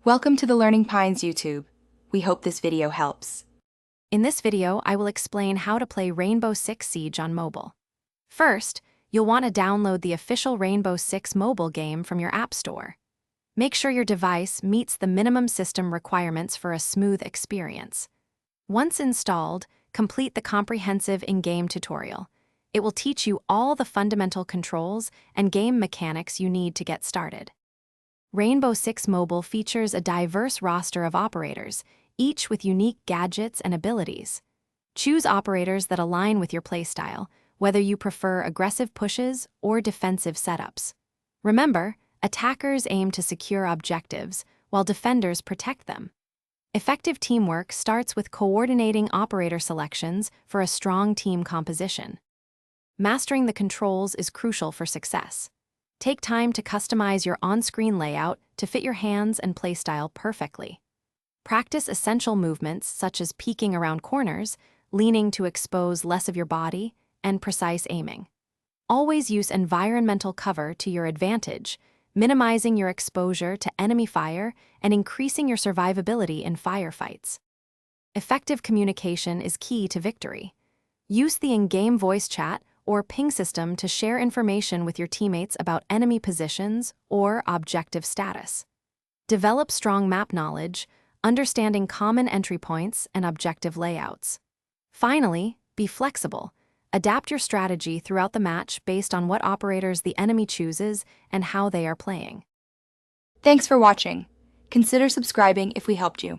Welcome to the Learning Pines YouTube. We hope this video helps. In this video, I will explain how to play Rainbow Six Siege on mobile. First, you'll want to download the official Rainbow Six mobile game from your App Store. Make sure your device meets the minimum system requirements for a smooth experience. Once installed, complete the comprehensive in-game tutorial. It will teach you all the fundamental controls and game mechanics you need to get started. Rainbow Six Mobile features a diverse roster of operators, each with unique gadgets and abilities. Choose operators that align with your playstyle, whether you prefer aggressive pushes or defensive setups. Remember, attackers aim to secure objectives, while defenders protect them. Effective teamwork starts with coordinating operator selections for a strong team composition. Mastering the controls is crucial for success. Take time to customize your on-screen layout to fit your hands and playstyle perfectly. Practice essential movements such as peeking around corners, leaning to expose less of your body, and precise aiming. Always use environmental cover to your advantage, minimizing your exposure to enemy fire and increasing your survivability in firefights. Effective communication is key to victory. Use the in-game voice chat or ping system to share information with your teammates about enemy positions or objective status. Develop strong map knowledge, understanding common entry points and objective layouts. Finally, be flexible. Adapt your strategy throughout the match based on what operators the enemy chooses and how they are playing. Thanks for watching. Consider subscribing if we helped you.